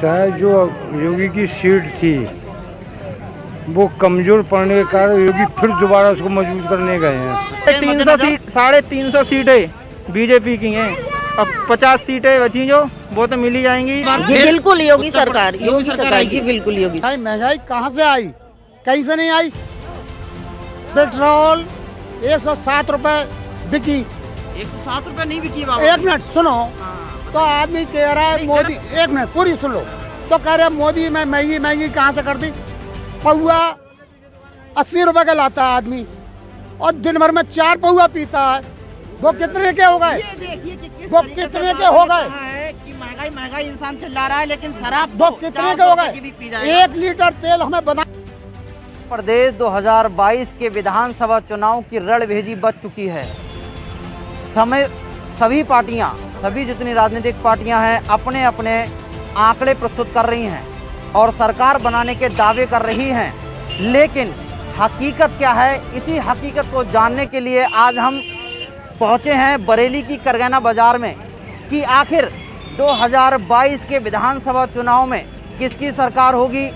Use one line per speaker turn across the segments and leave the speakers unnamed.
ऐसा है, जो योगी की सीट थी वो कमजोर पड़ने के कारण योगी फिर दोबारा उसको मजबूत करने गए हैं।
300 सीट 350 सीटें बीजेपी की हैं। अब 50 सीटें बची जो वो तो मिल ही जाएंगी।
जी बिल्कुल योगी सरकार जी बिल्कुल योगी।
भाई महंगाई कहाँ से आई? कहीं से नहीं आई। पेट्रोल 107 रुपए बिकी।
107 रुपए नहीं बिकी बाबा।
एक मिनट सुनो, तो आदमी कह रहा है मोदी, एक मिनट पूरी सुन लो, तो कह रहे मोदी में महंगी कहाँ से कर दी? पौआ 80 रुपए का लाता है आदमी और दिन भर में 4 पौआ पीता है। वो कितने के हो गए? वो कितने के हो गए?
महंगाई इंसान चिल्ला रहा है, लेकिन शराब
वो कितने के हो गए? 1 लीटर तेल हमें बना।
प्रदेश 2022 के विधानसभा चुनाव की रणभेदी बच चुकी है। सभी पार्टियां, सभी जितनी राजनीतिक पार्टियां हैं अपने अपने आंकड़े प्रस्तुत कर रही हैं और सरकार बनाने के दावे कर रही हैं, लेकिन हकीकत क्या है, इसी हकीकत को जानने के लिए आज हम पहुंचे हैं बरेली की करगना बाजार में कि आखिर 2022 के विधानसभा चुनाव में किसकी सरकार होगी,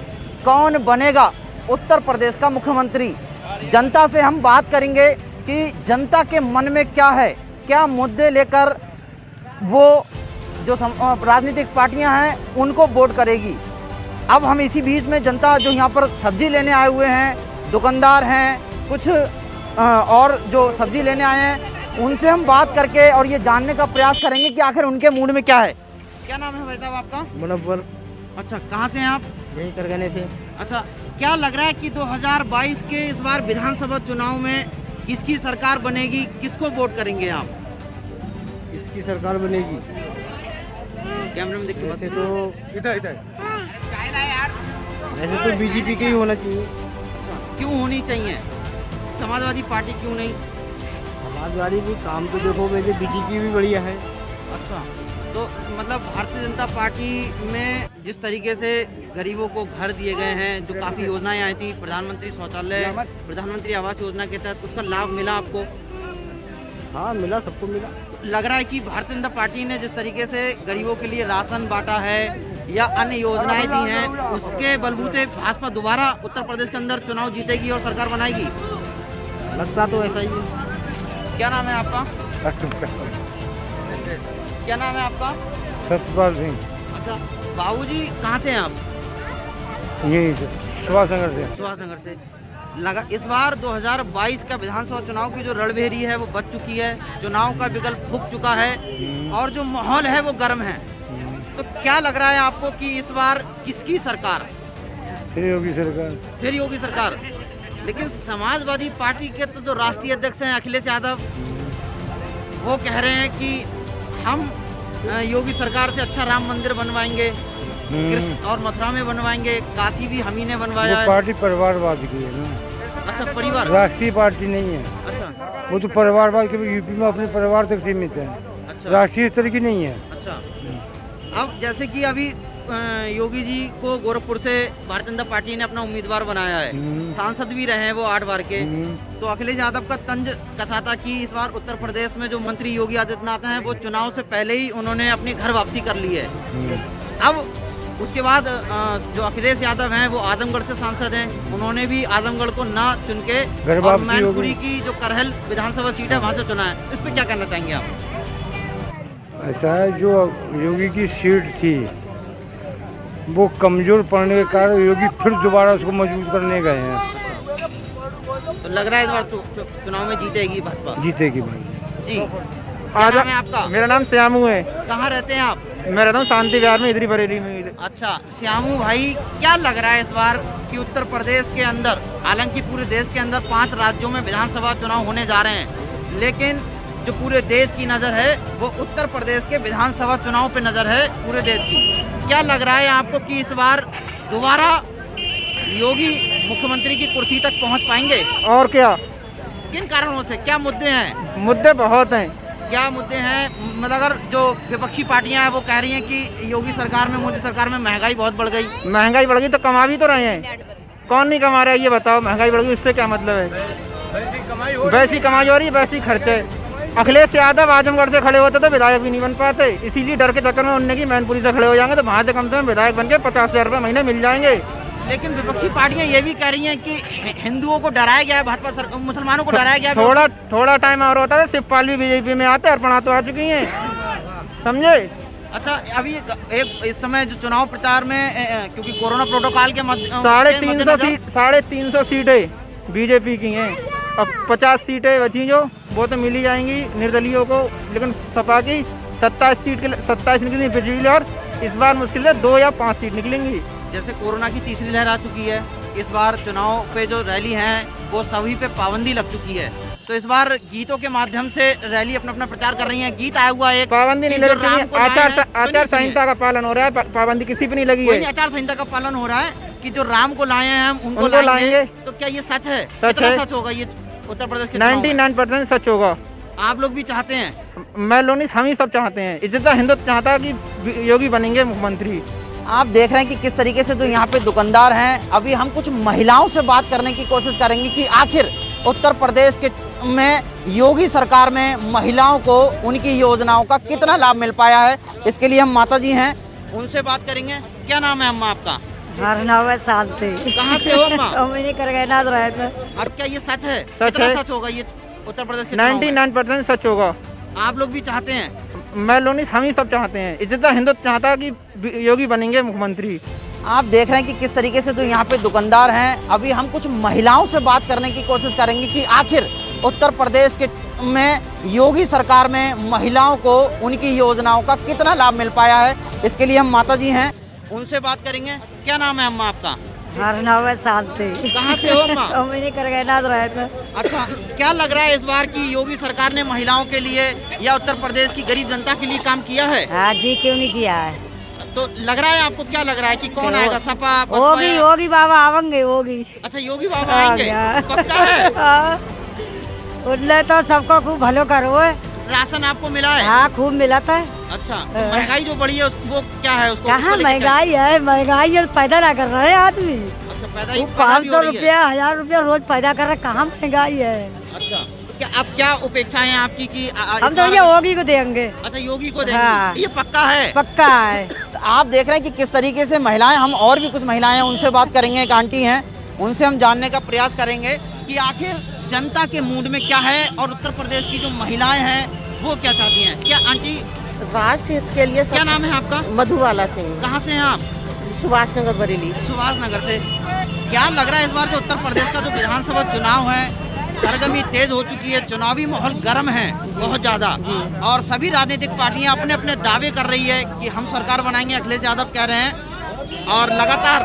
कौन बनेगा उत्तर प्रदेश का मुख्यमंत्री। जनता से हम बात करेंगे कि जनता के मन में क्या है, क्या मुद्दे लेकर वो जो राजनीतिक पार्टियां हैं उनको वोट करेगी। अब हम इसी बीच में जनता जो यहाँ पर सब्जी लेने आए हुए हैं, दुकानदार हैं, कुछ और जो सब्जी लेने आए हैं, उनसे हम बात करके और ये जानने का प्रयास करेंगे कि आखिर उनके मूड में क्या है। क्या नाम है भाई साहब आपका?
मुनव्वर।
अच्छा, कहाँ से हैं आप?
यही करगने से।
अच्छा, क्या लग रहा है कि 2022 के इस बार विधानसभा चुनाव में किसकी सरकार बनेगी, किसको वोट करेंगे आप?
इसकी सरकार बनेगी।
कैमरा में देखिए।
वैसे तो बीजेपी के ही होना चाहिए।
अच्छा, क्यों होनी चाहिए? समाजवादी पार्टी क्यों नहीं?
समाजवादी भी काम तो देखो, वैसे बीजेपी भी बढ़िया है।
अच्छा, तो मतलब भारतीय जनता पार्टी में जिस तरीके से गरीबों को घर दिए गए हैं, जो काफ़ी योजनाएं आई थी, प्रधानमंत्री शौचालय, प्रधानमंत्री आवास योजना के तहत, उसका लाभ मिला आपको?
हाँ मिला, सबको मिला।
लग रहा है कि भारतीय जनता पार्टी ने जिस तरीके से गरीबों के लिए राशन बांटा है या अन्य योजनाएं दी हैं, उसके बलबूते भाजपा दोबारा उत्तर प्रदेश के अंदर चुनाव जीतेगी और सरकार बनाएगी?
लगता तो ऐसा ही है।
क्या नाम है आपका? क्या नाम है आपका?
सत्यपाल सिंह।
अच्छा, बाबूजी कहाँ से हैं आप?
यही से सुभाष नगर से।
सुभाष नगर से। लगा इस बार 2022 का विधानसभा चुनाव की जो रणभेरी है वो बच चुकी है, चुनाव का विकल्प फूंक चुका है और जो माहौल है वो गर्म है। तो क्या लग रहा है आपको कि इस बार किसकी सरकार?
फिर योगी सरकार।
फिर योगी सरकार। लेकिन समाजवादी पार्टी के तो जो राष्ट्रीय अध्यक्ष हैं अखिलेश यादव, वो कह रहे हैं कि हम योगी सरकार से अच्छा राम मंदिर बनवाएंगे, कृष्ण और मथुरा में बनवाएंगे, काशी भी हम ही ने बनवाया है।
पार्टी परिवारवाद की है ना।
अच्छा, परिवार,
राष्ट्रीय पार्टी नहीं है।
अच्छा,
वो तो परिवारवाद के यूपी में अपने परिवार तक सीमित है।
अच्छा,
राष्ट्रीय स्तर की नहीं है।
अच्छा। अब जैसे कि अभी योगी जी को गोरखपुर से भारतीय जनता पार्टी ने अपना उम्मीदवार बनाया है, सांसद भी रहे हैं वो 8 बार के, तो अखिलेश यादव का तंज कसा था कि इस बार उत्तर प्रदेश में जो मंत्री योगी आदित्यनाथ हैं वो चुनाव से पहले ही उन्होंने अपनी घर वापसी कर ली है। अब उसके बाद जो अखिलेश यादव हैं वो आजमगढ़ से सांसद हैं, उन्होंने भी आजमगढ़ को ना चुन के और मैनपुरी की जो करहल विधानसभा सीट है वहाँ से चुना है। इस पर क्या कहना चाहेंगे आप?
ऐसा है, जो योगी की सीट थी वो कमजोर पड़ने के कारण योगी फिर दोबारा उसको मजबूत करने गए हैं।
तो लग रहा है इस बार चुनाव में जीतेगी भाजपा?
जीतेगी भाई
जी। क्या नाम है आपका?
मेरा नाम श्यामू है।
कहाँ रहते हैं आप?
मैं रहता हूँ शांति विहार में, इधर ही बरेली में।
अच्छा, श्यामू भाई, क्या लग रहा है इस बार कि उत्तर प्रदेश के अंदर, हालांकि पूरे देश के अंदर 5 राज्यों में विधानसभा चुनाव होने जा रहे हैं, लेकिन जो पूरे देश की नज़र है वो उत्तर प्रदेश के विधानसभा चुनाव पे नज़र है पूरे देश की। क्या लग रहा है आपको कि इस बार दोबारा योगी मुख्यमंत्री की कुर्सी तक पहुंच पाएंगे?
और क्या,
किन कारणों से, क्या मुद्दे हैं?
मुद्दे बहुत हैं।
क्या मुद्दे हैं? मतलब अगर जो विपक्षी पार्टियां हैं वो कह रही हैं कि योगी सरकार में, मोदी सरकार में महंगाई बहुत बढ़ गई।
महंगाई बढ़ गई तो कमा भी तो रहे हैं, कौन नहीं कमा रहा है ये बताओ? महंगाई बढ़ गई, इससे क्या मतलब है? वैसी कमाई हो रही है, वैसी खर्चे। अखिलेश यादव आजमगढ़ से खड़े होते तो विधायक भी नहीं बन पाते, इसीलिए डर के चक्कर में उनने की मैनपुरी से खड़े हो जाएंगे तो वहाँ से कम से कम विधायक बन के 50,000 रुपये महीने मिल जाएंगे।
लेकिन विपक्षी पार्टियां ये भी कह रही हैं कि हिंदुओं को डराया गया है, भाजपा मुसलमानों को डराया गया है।
थोड़ा टाइम और होता है शिवपाल भी बीजेपी में आते, अर्पणा तो आ चुकी हैं, समझे।
अच्छा, अभी एक इस समय जो चुनाव प्रचार में क्योंकि कोरोना प्रोटोकॉल के
350 सीटें बीजेपी की हैं, अब 50 सीटें बची जो वो तो मिली जाएंगी निर्दलीयों को, लेकिन सपा की 27 निकली पिछली बार, इस बार मुश्किल से 2 या 5 सीट निकलेंगी।
जैसे कोरोना की तीसरी लहर आ चुकी है, इस बार चुनाव पे जो रैली हैं वो सभी पे पाबंदी लग चुकी है, तो इस बार गीतों के माध्यम से रैली अपना प्रचार कर रही है। गीत आया हुआ है,
पाबंदी नहीं लगी, आचार संहिता का पालन हो रहा है, पाबंदी किसी पे नहीं लगी है।
आचार संहिता का पालन हो रहा है कि जो राम को लाए हैं हम उनको लाएंगे, तो क्या ये सच है? सच होगा ये उत्तर प्रदेश के
99% सच होगा।
आप लोग भी चाहते हैं?
मैं लोग नहीं, हम ही सब चाहते हैं, इतना हिंदुत्व चाहता है कि योगी बनेंगे मुख्यमंत्री।
आप देख रहे हैं कि किस तरीके से जो यहाँ पे दुकानदार हैं, अभी हम कुछ महिलाओं से बात करने की कोशिश करेंगे कि आखिर उत्तर प्रदेश के में योगी सरकार में महिलाओं को उनकी योजनाओं का कितना लाभ मिल पाया है। इसके लिए हम माता जी हैं, उनसे बात करेंगे। क्या नाम है अम्मा आपका?
हमारा नाम है शांति।
कहाँ से हो अम्मा?
मैंने कर गए नाच रहे थे।
अब क्या ये सच है?
सच है,
सच होगा ये उत्तर प्रदेश के
99% सच होगा।
आप लोग भी चाहते हैं?
मैं लोग नहीं, हम ही सब चाहते हैं, इतना हिंदुत्व चाहता है कि योगी बनेंगे मुख्यमंत्री।
आप देख रहे हैं कि किस तरीके से जो यहाँ पे दुकानदार हैं, अभी हम कुछ महिलाओं से बात करने की कोशिश करेंगे कि आखिर उत्तर प्रदेश के में योगी सरकार में महिलाओं को उनकी योजनाओं का कितना लाभ मिल पाया है। इसके लिए हम माता जी हैं, उनसे बात करेंगे। क्या नाम है अम्मा आपका?
हमारा नाम है शांति।
कहाँ से हो अम्मा?
मैंने कर गए नाच रहे थे।
अच्छा, क्या लग रहा है इस बार की योगी सरकार ने महिलाओं के लिए या उत्तर प्रदेश की गरीब जनता के लिए काम किया है?
हाँ जी, क्यों नहीं किया है?
तो लग रहा है आपको, क्या लग रहा है कि कौन आएगा? सपा,
योगी बाबा आवेंगे, योगी।
अच्छा, योगी बाबा आएंगे, पक्का है?
उनने तो सबको खूब भलो करो है।
राशन आपको मिला है?
हाँ, खूब मिला था।
अच्छा, तो महंगाई जो बढ़ी है वो क्या है? उसको
कहाँ महंगाई है? महंगाई है पैदा ना कर रहे हैं आदमी।
अच्छा, पैदा
500 रुपया 1000 रुपया रोज पैदा कर रहे, कहाँ महंगाई है?
अच्छा, तो क्या अब क्या अपेक्षाएं हैं आपकी कि
हम तो ये योगी को देंगे।
अच्छा, योगी को देंगे।
हाँ।
ये पक्का है?
पक्का है।
तो आप देख रहे हैं कि किस तरीके से महिलाएं, हम और भी कुछ महिलाएं हैं उनसे बात करेंगे, एक आंटी हैं, उनसे हम जानने का प्रयास करेंगे कि आखिर जनता के मूड में क्या है और उत्तर प्रदेश की जो महिलाएं हैं वो क्या चाहती हैं। क्या आंटी,
राष्ट्र हित के लिए
क्या नाम है आपका?
मधुबाला सिंह।
कहाँ से हैं आप?
सुभाष नगर बरेली।
सुभाष नगर से। क्या लग रहा है इस बार जो उत्तर प्रदेश का जो विधानसभा चुनाव है, सरगर्मी तेज हो चुकी है, चुनावी माहौल गर्म है बहुत ज्यादा, और सभी राजनीतिक पार्टियां अपने अपने दावे कर रही है कि हम सरकार बनाएंगे, अखिलेश यादव कह रहे हैं, और लगातार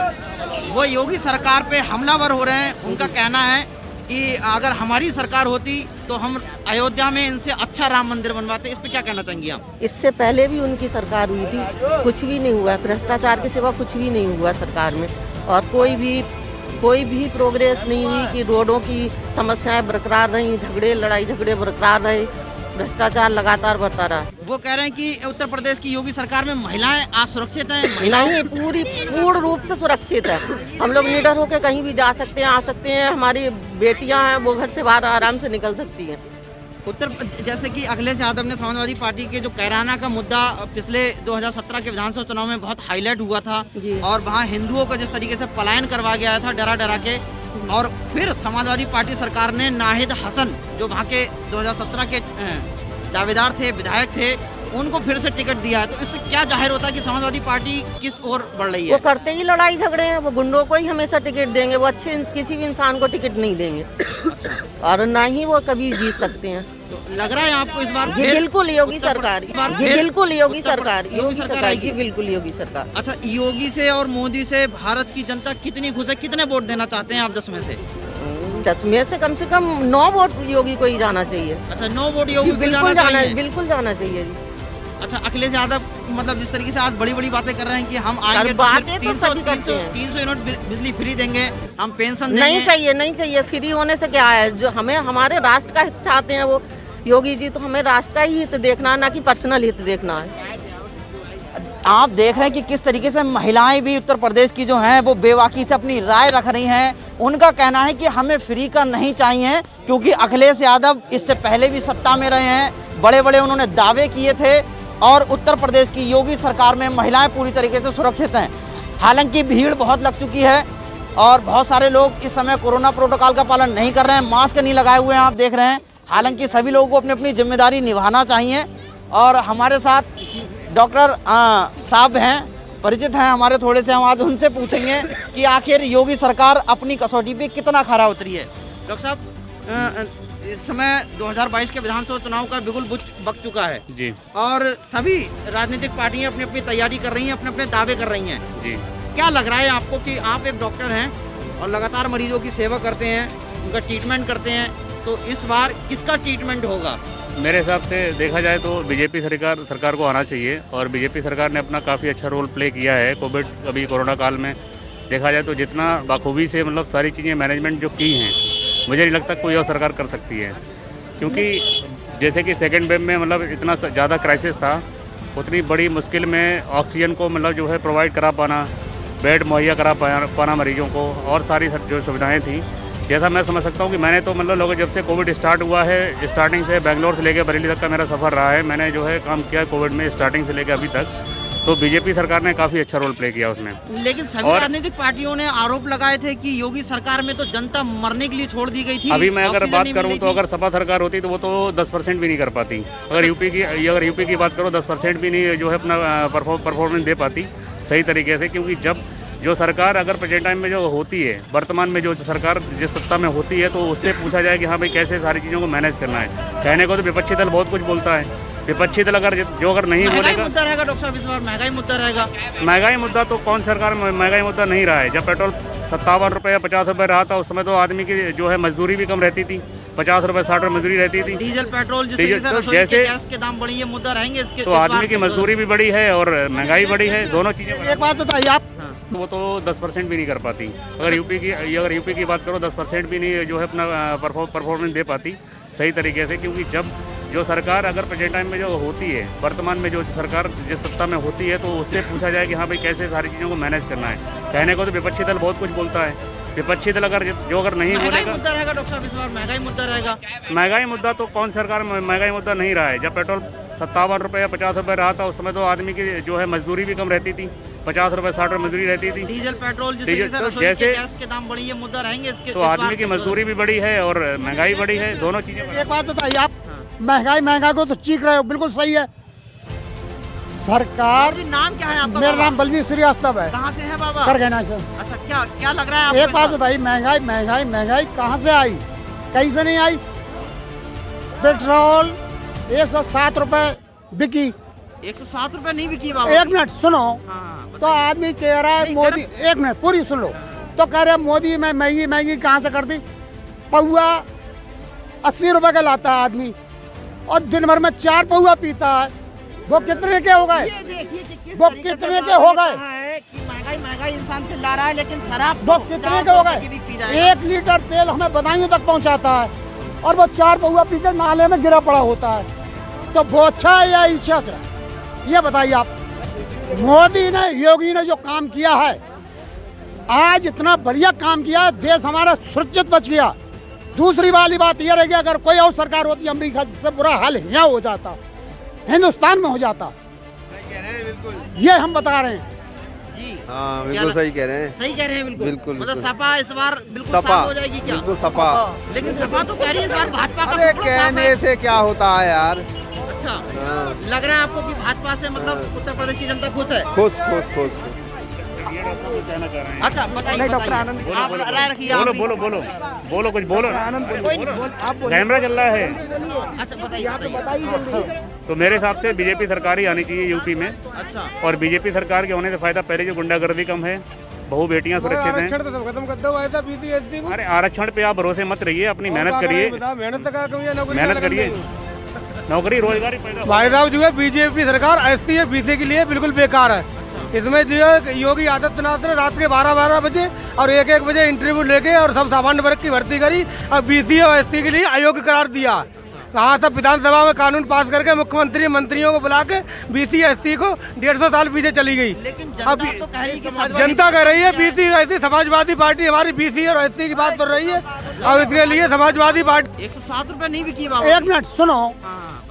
वो योगी सरकार पे हमलावर हो रहे हैं। उनका कहना है कि अगर हमारी सरकार होती तो हम अयोध्या में इनसे अच्छा राम मंदिर बनवाते। इस पे क्या कहना चाहेंगी आप?
इससे पहले भी उनकी सरकार हुई थी, कुछ भी नहीं हुआ, भ्रष्टाचार के सिवा कुछ भी नहीं हुआ सरकार में, और कोई भी प्रोग्रेस नहीं हुई कि रोडों की समस्याएं बरकरार रहीं, लड़ाई झगड़े बरकरार रहे, भ्रष्टाचार लगातार बढ़ता रहा।
वो कह रहे हैं कि उत्तर प्रदेश की योगी सरकार में महिलाएं असुरक्षित हैं।
नहीं, पूर्ण रूप से सुरक्षित है। हम लोग निडर होकर कहीं भी जा सकते हैं, आ सकते हैं, हमारी बेटियां हैं वो घर से बाहर आराम से निकल सकती हैं।
जैसे कि अखिलेश यादव ने समाजवादी पार्टी के जो कैराना का मुद्दा पिछले 2017 के विधानसभा चुनाव में बहुत हाईलाइट हुआ था, और वहाँ हिंदुओं को जिस तरीके से पलायन करवा गया था डरा के, और फिर समाजवादी पार्टी सरकार ने नाहिद हसन जो वहाँ के 2017 के दावेदार थे, विधायक थे, उनको फिर से टिकट दिया है। तो इससे क्या जाहिर होता है कि समाजवादी पार्टी किस ओर बढ़ रही है?
वो करते ही लड़ाई झगड़े हैं, वो गुंडों को ही हमेशा टिकट देंगे, वो अच्छे किसी भी इंसान को टिकट नहीं देंगे, और ना ही वो कभी जीत सकते हैं।
तो लग रहा है आपको इस बार
ये बिल्कुल योगी सरकार, ये बिल्कुल योगी सरकार, योगी सरकार जी, बिल्कुल योगी सरकार।
अच्छा, योगी से और मोदी से भारत की जनता कितनी खुश है? कितने वोट देना चाहते हैं आप 10 में से?
10 में से कम 9 वोट योगी को ही जाना चाहिए।
अच्छा, 9 वोट योगी को
बिल्कुल जाना चाहिए जी।
अच्छा, अखिलेश यादव मतलब जिस तरीके से आज बड़ी बड़ी बातें कर रहे हैं कि हम आएंगे
बातें तो
300 यूनिट बिजली फ्री देंगे, हम पेंशन
नहीं चाहिए फ्री होने से क्या है? जो हमें हमारे राष्ट्र का हित चाहते हैं वो योगी जी, तो हमें राष्ट्र का ही हित देखना है, ना कि पर्सनल हित देखना है।
आप देख रहे हैं कि किस तरीके से महिलाएं भी उत्तर प्रदेश की जो हैं वो बेबाकी से अपनी राय रख रही हैं। उनका कहना है कि हमें फ्री का नहीं चाहिए, क्योंकि अखिलेश यादव इससे पहले भी सत्ता में रहे हैं, बड़े बड़े उन्होंने दावे किए थे और उत्तर प्रदेश की योगी सरकार में महिलाएं पूरी तरीके से सुरक्षित हैं। हालांकि भीड़ बहुत लग चुकी है और बहुत सारे लोग इस समय कोरोना प्रोटोकॉल का पालन नहीं कर रहे हैं, मास्क नहीं लगाए हुए हैं, आप देख रहे हैं। हालांकि सभी लोगों को अपनी अपनी जिम्मेदारी निभाना चाहिए। और हमारे साथ डॉक्टर साहब हैं, परिचित हैं हमारे थोड़े से, हम आज उनसे पूछेंगे कि आखिर योगी सरकार अपनी कसौटी पे कितना खरा उतरी है। डॉक्टर साहब, इस समय 2022 के विधानसभा चुनाव का बिगुल बक चुका है
जी,
और सभी राजनीतिक पार्टियां अपनी अपनी तैयारी कर रही हैं, अपने अपने दावे कर रही हैं
जी।
क्या लग रहा है आपको कि आप एक डॉक्टर हैं और लगातार मरीजों की सेवा करते हैं, उनका ट्रीटमेंट करते हैं, तो इस बार किसका ट्रीटमेंट होगा?
मेरे हिसाब से देखा जाए तो बीजेपी सरकार को आना चाहिए और बीजेपी सरकार ने अपना काफ़ी अच्छा रोल प्ले किया है। अभी कोरोना काल में देखा जाए तो जितना बाखूबी से मतलब सारी चीज़ें मैनेजमेंट जो की हैं, मुझे नहीं लगता कोई और सरकार कर सकती है। क्योंकि जैसे कि सेकेंड वेव में मतलब इतना ज़्यादा क्राइसिस था, उतनी बड़ी मुश्किल में ऑक्सीजन को मतलब जो है प्रोवाइड करा पाना, बेड मुहैया करा पाना मरीजों को, और सारी जो सुविधाएं थी, जैसा मैं समझ सकता हूँ कि मैंने तो मतलब लोग जब से कोविड स्टार्ट हुआ है, स्टार्टिंग से बेंगलोर से लेकर बरेली तक का मेरा सफ़र रहा है, मैंने जो है काम किया कोविड में स्टार्टिंग से लेकर अभी तक, तो बीजेपी सरकार ने काफ़ी अच्छा रोल प्ले किया उसमें।
लेकिन सभी राजनीतिक पार्टियों ने आरोप लगाए थे कि योगी सरकार में तो जनता मरने के लिए छोड़ दी गई थी।
अभी मैं अगर बात करूँ तो अगर सपा सरकार होती तो वो तो 10% भी नहीं कर पाती। अगर यूपी की बात करो 10% भी नहीं जो है अपना परफॉर्मेंस दे पाती सही तरीके से। क्योंकि जब जो सरकार अगर प्रेजेंट टाइम में जो होती है, वर्तमान में जो सरकार जिस सत्ता में होती है, तो उससे पूछा जाए कि हाँ भाई कैसे सारी चीज़ों को मैनेज करना है। कहने को तो विपक्षी दल बहुत कुछ बोलता है, विपक्षी दल अगर नहीं बोलेगा,
मुद्दा रहेगा डॉक्टर साहब, इस बार महंगाई मुद्दा रहेगा।
महंगाई मुद्दा तो कौन सरकार में महंगाई मुद्दा नहीं रहा है। जब पेट्रोल 57 रुपये या 50 रुपये रहा था, उस समय तो आदमी की जो है मजदूरी भी कम रहती थी, 50 रुपये 60 रुपये मजदूरी रहती थी।
डीजल पेट्रोल
जैसे
गैस के दाम बढ़ी है, मुद्दा रहेंगे इसके,
तो आदमी की मजदूरी भी बढ़ी है और महंगाई बढ़ी है, दोनों चीज़ें।
एक बात बताइए आप,
वो तो 10% भी नहीं कर पाती। अगर यूपी की बात करो 10% भी नहीं जो है अपना परफॉर्मेंस दे पाती सही तरीके से। क्योंकि जब जो सरकार अगर प्रेजेंट टाइम में जो होती है, वर्तमान में जो सरकार जिस सत्ता में होती है, तो उससे पूछा जाए कि हाँ भाई कैसे सारी चीज़ों को मैनेज करना है। कहने को तो विपक्षी दल बहुत कुछ बोलता है, विपक्षी दल अगर नहीं बोलेगा,
मुद्दा रहेगा डॉक्टर साहब, इस बार महंगाई मुद्दा रहेगा।
महंगाई मुद्दा तो कौन सरकार में महंगाई मुद्दा नहीं रहा है। जब पेट्रोल 57 रुपये या 50 रुपये रहा था, उस समय तो आदमी की जो है मजदूरी भी कम रहती थी, 50 रुपये 60 रुपये मजदूरी रहती थी।
डीजल पेट्रोल जैसे गैस के दाम बढ़ी है, मुद्दा रहेंगे इसके,
तो आदमी की मजदूरी भी बढ़ी है और महंगाई बढ़ी है, दोनों चीज़ें।
एक बात बताइए आप, महंगाई को तो चीख रहे हो, बिल्कुल सही है। सरकार,
नाम क्या है आपका?
मेरा नाम बलवीर श्रीवास्तव है।
कहाँ से है बाबा?
करगहना से।
अच्छा, क्या लग रहा है आपको?
एक बात बताइए, महंगाई कहाँ से आई? कहीं से नहीं आई। पेट्रोल 107 रुपए बिकी,
107 रुपए नहीं बिकी बाबा।
एक मिनट सुनो, तो आदमी कह रहा है मोदी, एक मिनट पूरी सुन लो, तो कह रहे मोदी में महंगी कहाँ से कर दी? पौआ 80 रुपए का लाता है आदमी और दिन भर में 4 पौआ पीता है। वो कितने के हो गए? वो कितने के हो गए?
महंगाई इंसान चिल्ला रहा है, लेकिन शराब
वो कितने के हो गए? 1 लीटर तेल हमें बदायूं तक पहुंचाता है और वो 4 पौआ पी कर नाले में गिरा पड़ा होता है। तो वो अच्छा है या इच्छा है? ये बताइए आप। मोदी ने, योगी ने जो काम किया है, आज इतना बढ़िया काम किया है, देश हमारा सुरक्षित बच गया। दूसरी वाली बात यह रह गया, अगर कोई और सरकार होती, अमेरिका से बुरा हाल यहाँ हो जाता, हिंदुस्तान में हो जाता। ये हम बता रहे हैं।
हाँ बिल्कुल सही कह रहे हैं।
सही कह रहे हैं, बिल्कुल। मतलब
बिल्कुल।
सपा इस बार बिल्कुल
सपा
साफ हो जाएगी क्या?
बिल्कुल सपा।
लेकिन सपा तो कह रही है इस बार भाजपा का।
अरे कहने से क्या होता है यार।
अच्छा, लग रहा है आपको कि भाजपा से मतलब उत्तर प्रदेश की जनता खुश है?
खुश।
अच्छा बताइए, आप राय रखिए।
बोलो कुछ बोलो। कैमरा चल रहा है।
अच्छा बताइए।
तो मेरे हिसाब से बीजेपी सरकार ही आनी चाहिए यूपी में।
अच्छा,
और बीजेपी सरकार के होने से फायदा, पहले जो गुंडागर्दी कम है, बहु बेटियां सुरक्षित हैं।
खत्म कर दो, ऐसा बीती।
अरे आरक्षण पे आप भरोसे मत रहिए, अपनी मेहनत करिए, मेहनत करिए, नौकरी रोजगार पैदा।
भाई साहब जो है बीजेपी सरकार ऐसी है, बीसी के लिए बिल्कुल बेकार है। इसमें जो है योगी आदित्यनाथ ने रात के 12 बजे और 1 बजे इंटरव्यू लेके और सब सामान्य वर्ग की भर्ती करी और बीसी और एससी के लिए अयोग्य करार दिया। हाँ, सब विधानसभा में कानून पास करके मुख्यमंत्री मंत्रियों को बुला के BC SC को 150 साल पीछे चली गई।
लेकिन
अब
जनता तो कह रही है कि
जनता कह रही है BC SC, समाजवादी पार्टी हमारी BC और SC की बात कर रही है। अब इसके लिए समाजवादी पार्टी
107 रुपए नहीं बिकी बाबू।
एक मिनट सुनो,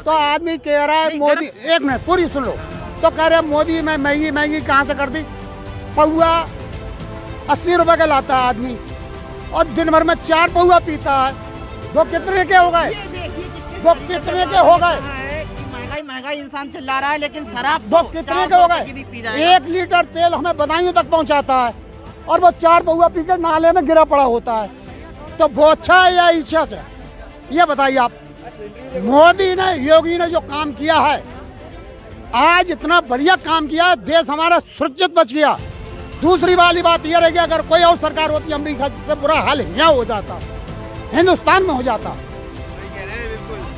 तो आदमी कह रहा है मोदी, एक मिनट पूरी सुन लो, तो कह रहे मोदी में महंगी कहाँ से कर दी। पौआ 80 रुपए का लाता है आदमी और दिन भर में 4 पौआ पीता है। वो कितने के हो गए, वो कितने के हो गए,
महंगाई इंसान चिल्ला रहा है, लेकिन शराब
वो कितने के हो गए। 1 लीटर तेल हमें बदायूं तक पहुंचाता है और वो 4 पौआ पी कर नाले में गिरा पड़ा होता है। तो वो अच्छा है या इच्छा है, ये बताइए आप। मोदी ने, योगी ने जो काम किया है, आज इतना बढ़िया काम किया है, देश हमारा सुरक्षित बच गया। दूसरी वाली बात यह रहेगी, अगर कोई और सरकार होती अमेरिका से बुरा हाल यहाँ हो जाता, हिंदुस्तान में हो जाता।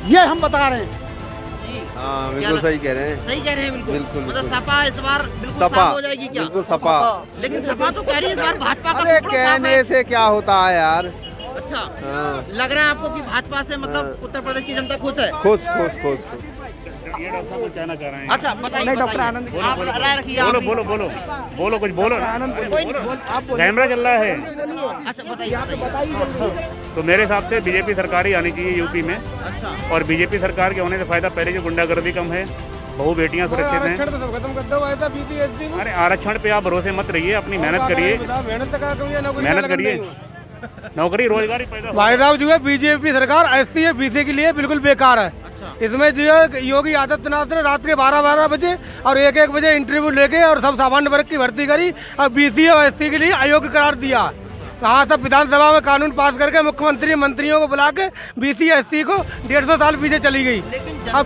ये हम बता रहे हैं।
हाँ बिल्कुल सही कह रहे हैं।
सही कह रहे हैं बिल्कुल।
बिल्कुल,
मतलब
बिल्कुल।
सपा इस बार बिल्कुल
सपा
साफ हो जाएगी क्या?
बिल्कुल सपा।
लेकिन सपा तो कह रही है इस बार भाजपा का
अरे
टुकड़ा साफ
कहने
है।
से क्या होता है यार।
अच्छा,
हाँ।
लग रहा है आपको कि भाजपा से मतलब उत्तर प्रदेश की जनता खुश है?
खुश खुश खुश खुश।
ये डॉक्टर साहब कुछ कहना चाह रहे हैं।
अच्छा बताइए,
डॉक्टर आनंद,
बताइए। आप राय रखिए। आप
बोलो
भी।
बोलो बोलो बोलो कुछ बोलो।
कोई नहीं,
कैमरा चल रहा है।
अच्छा बताइए।
तो मेरे हिसाब से बीजेपी सरकार ही आनी चाहिए यूपी में।
अच्छा,
और बीजेपी सरकार के होने से फायदा, पहले जो गुंडागर्दी कम है, बहु बेटियां सुरक्षित हैं। अरे आरक्षण पे आप भरोसे मत रहिए, अपनी मेहनत करिए, मेहनत करिए, नौकरी रोजगार ही पैदा।
भाई साहब जो है बीजेपी सरकार SC है BC के लिए बिल्कुल बेकार है। इसमें जो है योगी आदित्यनाथ ने रात के 12-12 बजे और 1-1 बजे इंटरव्यू लेके और सब सामान्य वर्ग की भर्ती करी और BC और SC के लिए अयोग्य करार दिया। हाँ, सब विधानसभा में कानून पास करके मुख्यमंत्री मंत्रियों को बुला के BC SC को 150 साल पीछे चली गई। अब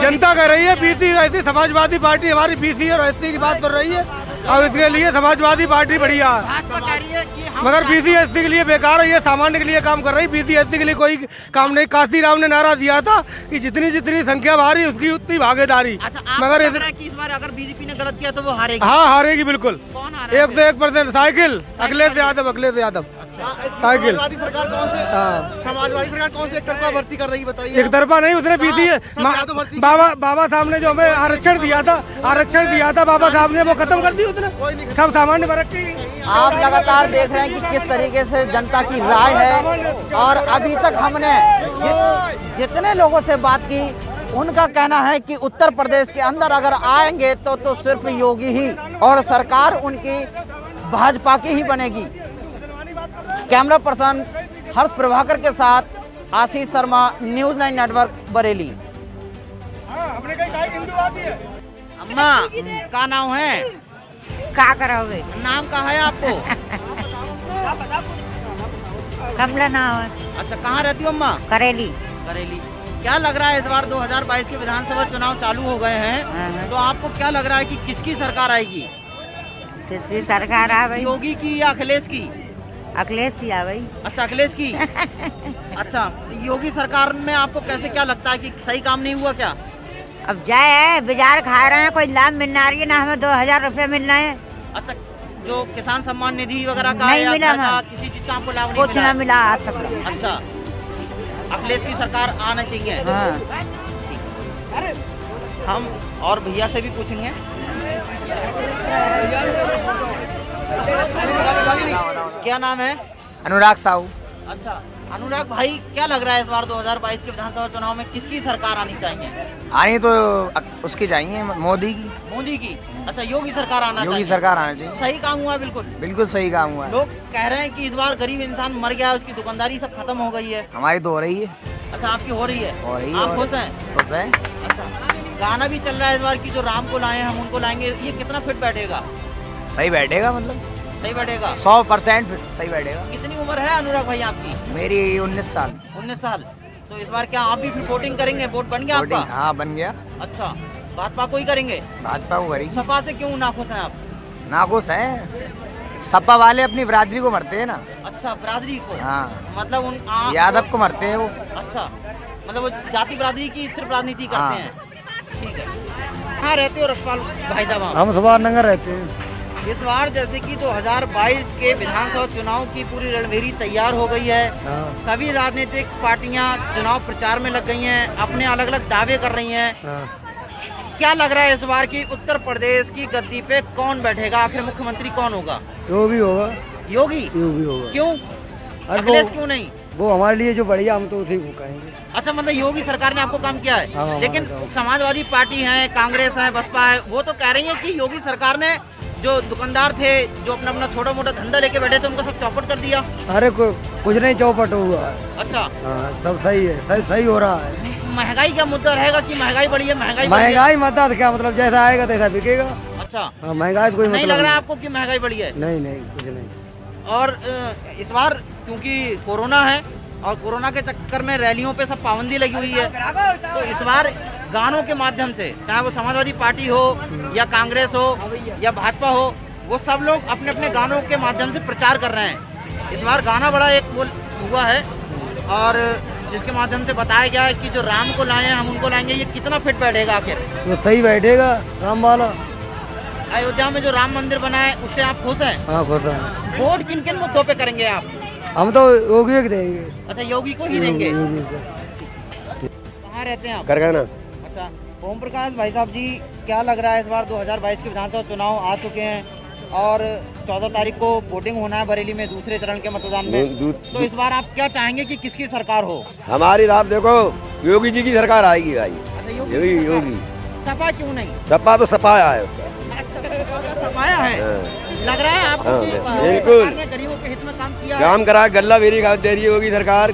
जनता कह रही है BC SC, समाजवादी पार्टी हमारी BC और SC की बात कर रही है। अब इसके लिए समाजवादी पार्टी बढ़िया है,
भाजपा कह रही है कि हम
मगर BC SC के लिए बेकार है। ये सामान्य के लिए काम कर रही है, BC SC के लिए कोई काम नहीं। काशीराम ने नारा दिया था कि जितनी जितनी संख्या भारी उसकी उतनी भागीदारी।
अच्छा, आपको
मगर
लग रहा है कि इस बार अगर बीजेपी ने गलत किया तो वो हारेगी?
हाँ, हारेगी बिल्कुल।
कौन हारेगा?
101% साइकिल, अखिलेश यादव साइकिल।
सरकार कौन से, समाजवादी सरकार कौन से एक तरफा भर्ती कर रही बताइए।
एक तरफा नहीं, उसने BC बाबा साहब ने जो हमें आरक्षण दिया था बाबा साहब ने वो खत्म कर दी उसने। सब सामान्य वर्ग की।
आप लगातार देख रहे हैं कि किस तरीके से जनता की राय है, और अभी तक हमने जितने लोगों से बात की, उनका कहना है कि उत्तर प्रदेश के अंदर अगर आएंगे तो सिर्फ योगी ही, और सरकार उनकी भाजपा की ही बनेगी। कैमरा पर्सन हर्ष प्रभाकर के साथ आशीष शर्मा, न्यूज़ 9 नेटवर्क, बरेली। अम्मा का नाम है?
क्या करोगे?
नाम का है आपको?
कमला नाम है।
अच्छा, कहाँ रहती हो अम्मा?
करेली।
करेली। क्या लग रहा है इस बार 2022 के विधानसभा चुनाव चालू हो गए हैं, तो आपको क्या लग रहा है कि किसकी सरकार आएगी?
किसकी सरकार आ गई?
योगी की या अखिलेश की?
अखिलेश की आ गई।
अच्छा, अखिलेश की। अच्छा, योगी सरकार में आपको कैसे, क्या लगता है कि सही काम नहीं हुआ क्या?
अब जाए बाजार खा रहे हैं, कोई लाभ मिल रही है ना, हमें 2000 रुपये मिल रहे हैं।
अच्छा, जो किसान सम्मान निधि वगैरह का
नहीं
या
मिला
घर का,
ना।
किसी चीज का आपको लाभ नहीं
कुछ ना मिला आज तक।
अच्छा, अखिलेश की सरकार आना चाहिए।
हाँ।
हम और भैया से भी पूछेंगे। क्या नाम है?
अनुराग साहू।
अच्छा, अनुराग भाई, क्या लग रहा है इस बार 2022 के विधानसभा चुनाव में किसकी सरकार आनी चाहिए?
आनी तो उसकी चाहिए, मोदी की।
मोदी की। अच्छा, योगी सरकार आना
योगी
चाहिए।
सरकार आना चाहिए।
सही काम हुआ है बिल्कुल।
बिल्कुल सही काम हुआ है।
लोग कह रहे हैं कि इस बार गरीब इंसान मर गया है, उसकी दुकानदारी सब खत्म हो गई है।
हमारी तो हो रही है।
अच्छा, आपकी हो रही है?
हो रही है।
आप खुश हैं?
खुश है।
अच्छा, गाना भी चल रहा है इस बार की जो राम को लाए हम उनको लाएंगे, ये कितना फिट बैठेगा?
सही बैठेगा, मतलब
सही बैठेगा?
100% सही बैठेगा।
कितनी उम्र है अनुराग भाई आपकी?
मेरी 19 साल।
19 साल। तो इस बार क्या आप भी फिर वोटिंग करेंगे? वोट बन गया आपका?
हाँ, बन गया।
अच्छा, भाजपा को ही करेंगे?
भाजपा को करेंगे।
सपा से क्यों नाखुश हैं आप?
नाखुश है, सपा वाले अपनी बिरादरी को मरते हैं ना।
अच्छा, बिरादरी को?
हाँ,
मतलब उन
यादव को मरते हैं वो।
अच्छा, मतलब वो जाति बिरादरी की सिर्फ राजनीति करते
हाँ।
हैं। ठीक है। कहाँ रहते हो रसपाल भाई साहब?
हम सुभाष नगर रहते हैं।
इस बार जैसे कि 2022 के विधानसभा चुनाव की पूरी रणभेरी तैयार हो गई है। सभी राजनीतिक पार्टियां चुनाव प्रचार में लग गई हैं, अपने अलग अलग दावे कर रही हैं। क्या लग रहा है इस बार की उत्तर प्रदेश की गद्दी पे कौन बैठेगा, आखिर मुख्यमंत्री कौन होगा?
योगी होगा।
योगी?
योगी होगा।
क्यों? अखिलेश क्यों नहीं?
वो हमारे लिए जो बढ़िया, हम तो उसी को कहेंगे।
अच्छा, मतलब योगी सरकार ने आपको काम किया है।
हाँ,
लेकिन समाजवादी पार्टी है, कांग्रेस है, बसपा है, वो तो कह रही है कि योगी सरकार ने जो दुकानदार थे, जो अपना अपना छोटा मोटा धंधा लेके बैठे थे, उनको सब चौपट कर दिया।
अरे कुछ नहीं चौपट हुआ है।
अच्छा,
सब सही है, सही हो रहा है।
महंगाई का मुद्दा रहेगा कि महंगाई बढ़ी है?
महंगाई मत क्या मतलब, जैसा आएगा तैसा बिकेगा।
अच्छा,
महंगाई तो कोई
नहीं लग रहा है आपको कि महंगाई बढ़ी है?
नहीं कुछ नहीं।
और इस बार क्योंकि कोरोना है और कोरोना के चक्कर में रैलियों पे सब पाबंदी लगी हुई है, तो इस बार गानों के माध्यम से, चाहे वो समाजवादी पार्टी हो या कांग्रेस हो या भाजपा हो, वो सब लोग अपने अपने गानों के माध्यम से प्रचार कर रहे हैं। इस बार गाना बड़ा एक वो हुआ है और जिसके माध्यम से बताया गया है कि जो राम को लाए हैं हम उनको लाएंगे। ये कितना फिट बैठेगा आखिर?
वो सही बैठेगा राम वाला।
अयोध्या में जो राम मंदिर बना है उससे आप खुश हैं?
हाँ खुश हैं।
वोट किन किन मुद्दों पे करेंगे आप?
हम तो योगी को देंगे।
अच्छा, योगी को ही देंगे। कहाँ रहते हैं आप?
करगाना।
अच्छा, ओम प्रकाश भाई साहब जी, क्या लग रहा है इस बार 2022 के विधानसभा चुनाव आ चुके हैं और 14 तारीख को वोटिंग होना है बरेली में दूसरे चरण के मतदान में, तो इस बार आप क्या चाहेंगे कि किसकी सरकार हो?
हमारी आप देखो, योगी जी की सरकार आएगी भाई।
अच्छा,
योगी।
सपा क्यों नहीं?
सपा तो सपाया है उसका।
सपाया है। लग रहा है आपको कि
बिल्कुल
सरकार ने गरीबों के हित में काम किया है?
काम करा, गल्ला बेरी दे रही होगी सरकार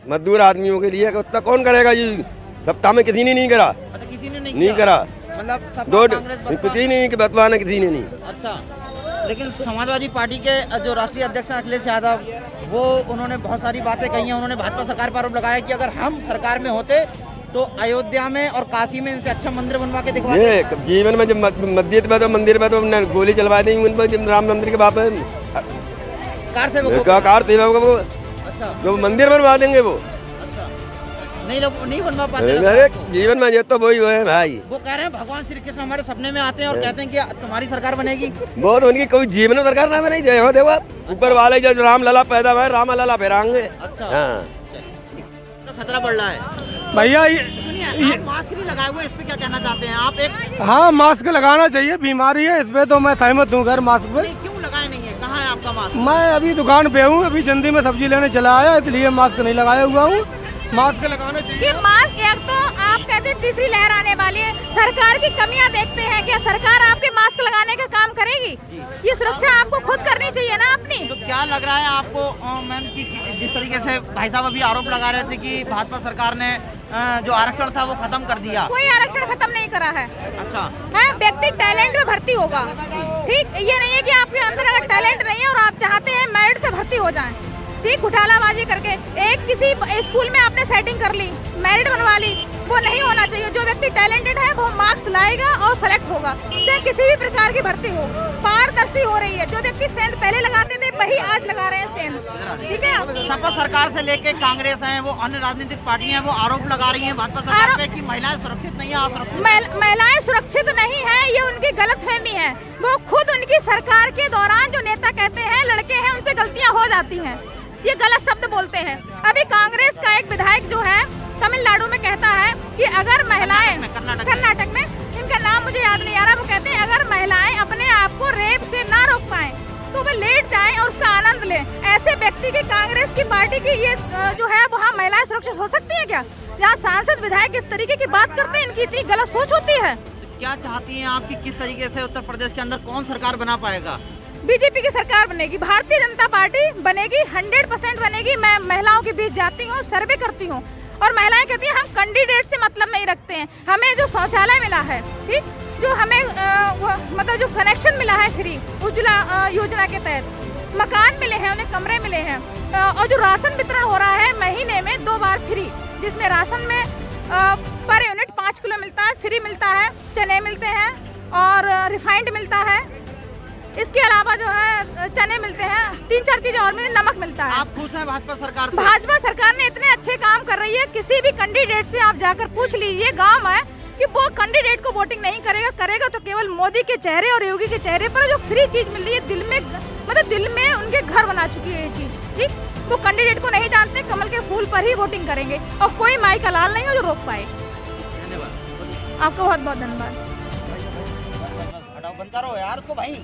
मजदूर आदमियों के लिए। उतना कौन करेगा जी? सप्ताह में किसी ने नहीं करा।
अच्छा, किसी ने
नहीं करा।
मतलब सपा, कांग्रेस, बसपा?
किसी ने नहीं बतवाना, किसी ने नहीं।
अच्छा, लेकिन समाजवादी पार्टी के जो राष्ट्रीय अध्यक्ष हैं अखिलेश यादव, वो उन्होंने बहुत सारी बातें कही हैं। उन्होंने भाजपा सरकार पर आरोप लगाया कि अगर हम सरकार में होते तो अयोध्या में और काशी में इनसे अच्छा मंदिर बनवा के दिखवाते।
जीवन में जब मंदिर में तो गोली चलवा देंगे उन पर, राम मंदिर के बाप
कार से वो अच्छा,
जो मंदिर बनवा देंगे वो।
अच्छा, नहीं बनवा पाते।
अरे जीवन में ये तो वही है भाई।
वो कह रहे हैं भगवान श्री कृष्ण हमारे सपने में आते हैं और कहते हैं कि तुम्हारी सरकार बनेगी।
वो तो उनकी कोई जीवन में सरकार ना बनाई। देखो ऊपर वाले जब राम लला पैदा हुआ, राम लला फेरांगे।
अच्छा, खतरा बढ़ रहा है
भैया।
ये मास्क नहीं लगाए हुए, इस पे क्या कहना चाहते हैं आप? एक
हाँ, मास्क लगाना चाहिए, बीमारी है, इस पे तो मैं सहमत हूँ। घर मास्क पे
क्यों लगाए नहीं है? कहाँ है आपका मास्क?
मैं अभी दुकान पे हूँ, अभी जल्दी में सब्जी लेने चला आया, इसलिए मास्क नहीं लगाया हुआ हूँ। मास्क लगाना चाहिए।
मास्क एक तो आप कहते हैं तीसरी लहर आने वाली है, सरकार की कमियां देखते हैं। क्या सरकार आपके मास्क लगाने का काम करेगी? ये सुरक्षा आपको खुद करनी चाहिए ना अपनी।
तो क्या लग रहा है आपको मैम कि जिस तरीके से भाई साहब अभी आरोप लगा रहे थे कि भाजपा सरकार ने जो आरक्षण था वो खत्म कर दिया?
कोई आरक्षण खत्म नहीं करा है।
अच्छा
है, व्यक्ति टैलेंट में भर्ती होगा। ठीक, ये नहीं है कि आपके अंदर अगर टैलेंट नहीं है और आप चाहते हैं मेरिट से भर्ती हो जाएं, ठीक, घुटालाबाजी करके एक किसी स्कूल में आपने सेटिंग कर ली, मेरिट बनवा ली, वो नहीं होना चाहिए। जो व्यक्ति टैलेंटेड है वो मार्क्स लाएगा और सेलेक्ट होगा, चाहे किसी भी प्रकार की भर्ती हो। पारदर्शी हो रही है। जो व्यक्ति सेंध पहले लगाते थे वही आज लगा रहे हैं सेंध। ठीक है,
सपा सरकार से लेके कांग्रेस है, वो अन्य राजनीतिक पार्टियां हैं, वो आरोप लगा रही हैं भाजपा सरकार पे कि महिलाएं सुरक्षित नहीं है, असुरक्षित।
महिलाएं सुरक्षित नहीं है, ये उनकी गलतफहमी है। वो खुद उनकी सरकार के दौरान जो नेता कहते हैं लड़के हैं, उनसे गलतियां हो जाती हैं, ये गलत शब्द बोलते हैं। अभी कांग्रेस का एक विधायक जो है तमिलनाडु में कहता है कि अगर महिलाएं, कर्नाटक में, इनका नाम मुझे याद नहीं आ रहा, वो कहते हैं अगर महिलाएं अपने आप को रेप से ना रोक पाए तो वे लेट जाएं और उसका आनंद लें। ऐसे व्यक्ति की कांग्रेस की पार्टी की ये जो है वहाँ महिलाएं सुरक्षित हो सकती है क्या? यहाँ सांसद विधायक इस तरीके की बात करते हैं, इनकी इतनी गलत सोच होती है।
क्या चाहती हैं आप कि किस तरीके से उत्तर प्रदेश के अंदर कौन सरकार बना पाएगा?
बीजेपी की सरकार बनेगी, भारतीय जनता पार्टी बनेगी, 100% बनेगी। मैं महिलाओं के बीच जाती हूँ, सर्वे करती हूँ और महिलाएं कहती हैं हम कैंडिडेट से मतलब नहीं रखते हैं, हमें जो शौचालय मिला है, ठीक, जो हमें मतलब जो कनेक्शन मिला है फ्री उज्ज्वला योजना के तहत, मकान मिले हैं, उन्हें कमरे मिले हैं, और जो राशन वितरण हो रहा है महीने में 2 बार फ्री, जिसमें राशन में पर यूनिट 5 किलो मिलता है, फ्री मिलता है, चने मिलते हैं और रिफाइंड मिलता है। इसके अलावा जो है चने मिलते हैं, 3-4 चीजें और मिलती, नमक मिलता है।
आप खुश हैं भाजपा सरकार से?
भाजपा सरकार ने इतने अच्छे काम कर रही है, किसी भी कैंडिडेट से आप जाकर पूछ लीजिए गांव में कि वो कैंडिडेट को वोटिंग नहीं करेगा तो केवल मोदी के चेहरे और योगी के चेहरे पर जो फ्री चीज मिल रही है दिल में, मतलब दिल में उनके घर बना चुकी है ये चीज। ठीक, वो कैंडिडेट को नहीं जानते, कमल के फूल पर ही वोटिंग करेंगे और कोई माई का लाल नहीं हो जो रोक पाए।
धन्यवाद
आपका बहुत बहुत धन्यवाद।
हटाओ, बंद करो यार उसको भाई।